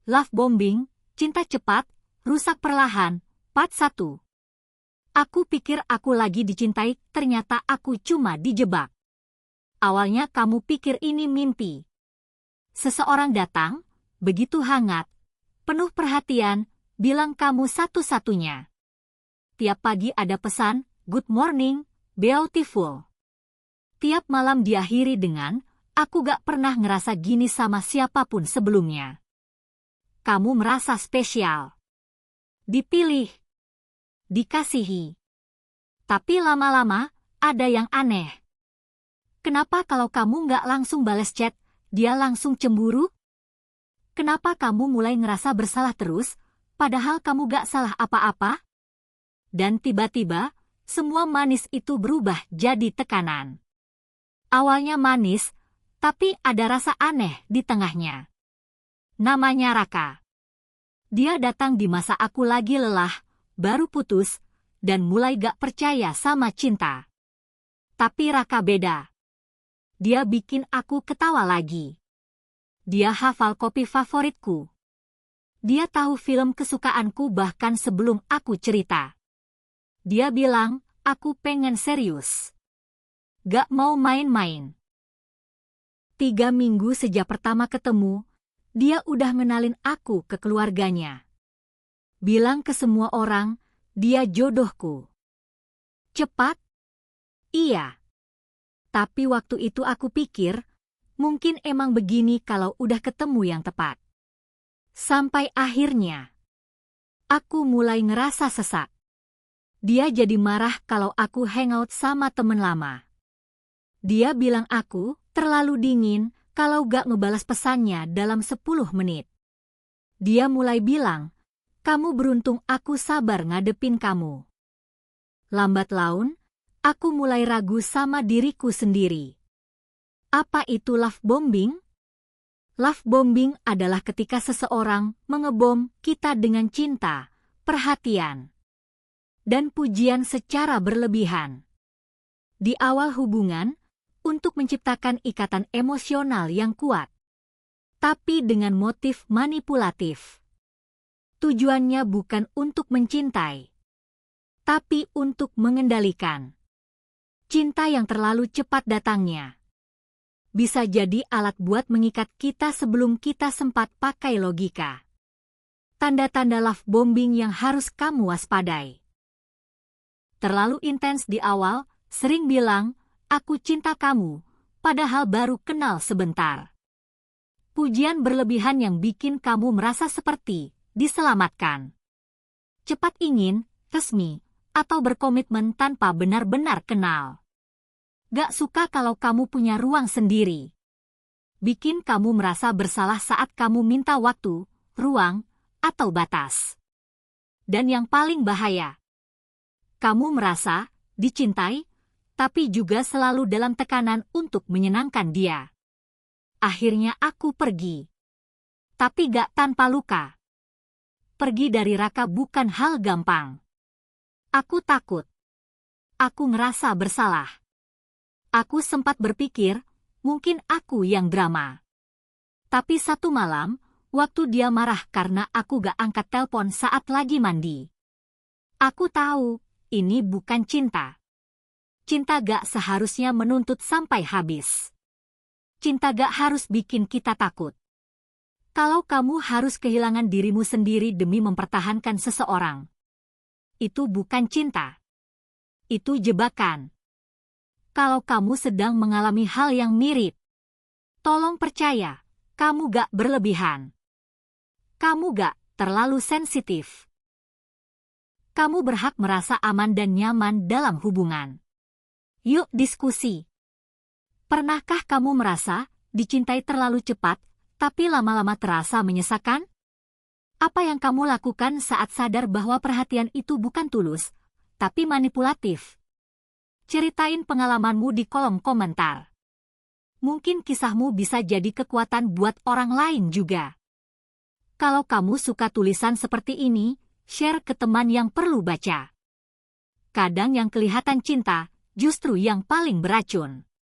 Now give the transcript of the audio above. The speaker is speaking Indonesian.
Love Bombing, Cinta Cepat, Rusak Perlahan, Part 1. Aku pikir aku lagi dicintai, ternyata aku cuma dijebak. Awalnya kamu pikir ini mimpi. Seseorang datang, begitu hangat, penuh perhatian, bilang kamu satu-satunya. Tiap pagi ada pesan, "Good morning, beautiful." Tiap malam diakhiri dengan, "Aku gak pernah ngerasa gini sama siapapun sebelumnya." Kamu merasa spesial. Dipilih. Dikasihi. Tapi lama-lama, ada yang aneh. Kenapa kalau kamu nggak langsung balas chat, dia langsung cemburu? Kenapa kamu mulai ngerasa bersalah terus, padahal kamu gak salah apa-apa? Dan tiba-tiba, semua manis itu berubah jadi tekanan. Awalnya manis, tapi ada rasa aneh di tengahnya. Namanya Raka. Dia datang di masa aku lagi lelah, baru putus, dan mulai gak percaya sama cinta. Tapi Raka beda. Dia bikin aku ketawa lagi. Dia hafal kopi favoritku. Dia tahu film kesukaanku bahkan sebelum aku cerita. Dia bilang, aku pengen serius. Gak mau main-main. 3 minggu sejak pertama ketemu, dia udah ngenalin aku ke keluarganya. Bilang ke semua orang, dia jodohku. Cepat? Iya. Tapi waktu itu aku pikir, mungkin emang begini kalau udah ketemu yang tepat. Sampai akhirnya, aku mulai ngerasa sesak. Dia jadi marah kalau aku hangout sama temen lama. Dia bilang aku terlalu dingin kalau gak ngebalas pesannya dalam 10 menit. Dia mulai bilang, kamu beruntung aku sabar ngadepin kamu. Lambat laun, aku mulai ragu sama diriku sendiri. Apa itu love bombing? Love bombing adalah ketika seseorang mengebom kita dengan cinta, perhatian, dan pujian secara berlebihan. Di awal hubungan, untuk menciptakan ikatan emosional yang kuat. Tapi dengan motif manipulatif. Tujuannya bukan untuk mencintai, tapi untuk mengendalikan. Cinta yang terlalu cepat datangnya bisa jadi alat buat mengikat kita sebelum kita sempat pakai logika. Tanda-tanda love bombing yang harus kamu waspadai. Terlalu intens di awal, sering bilang, aku cinta kamu, padahal baru kenal sebentar. Pujian berlebihan yang bikin kamu merasa seperti diselamatkan. Cepat ingin, resmi, atau berkomitmen tanpa benar-benar kenal. Gak suka kalau kamu punya ruang sendiri. Bikin kamu merasa bersalah saat kamu minta waktu, ruang, atau batas. Dan yang paling bahaya, kamu merasa dicintai, tapi juga selalu dalam tekanan untuk menyenangkan dia. Akhirnya aku pergi. Tapi gak tanpa luka. Pergi dari Raka bukan hal gampang. Aku takut. Aku ngerasa bersalah. Aku sempat berpikir, mungkin aku yang drama. Tapi satu malam, waktu dia marah karena aku gak angkat telepon saat lagi mandi. Aku tahu, ini bukan cinta. Cinta gak seharusnya menuntut sampai habis. Cinta gak harus bikin kita takut. Kalau kamu harus kehilangan dirimu sendiri demi mempertahankan seseorang, itu bukan cinta. Itu jebakan. Kalau kamu sedang mengalami hal yang mirip, tolong percaya, kamu gak berlebihan. Kamu gak terlalu sensitif. Kamu berhak merasa aman dan nyaman dalam hubungan. Yuk diskusi. Pernahkah kamu merasa dicintai terlalu cepat, tapi lama-lama terasa menyesakan? Apa yang kamu lakukan saat sadar bahwa perhatian itu bukan tulus, tapi manipulatif? Ceritain pengalamanmu di kolom komentar. Mungkin kisahmu bisa jadi kekuatan buat orang lain juga. Kalau kamu suka tulisan seperti ini, share ke teman yang perlu baca. Kadang yang kelihatan cinta, justru yang paling beracun.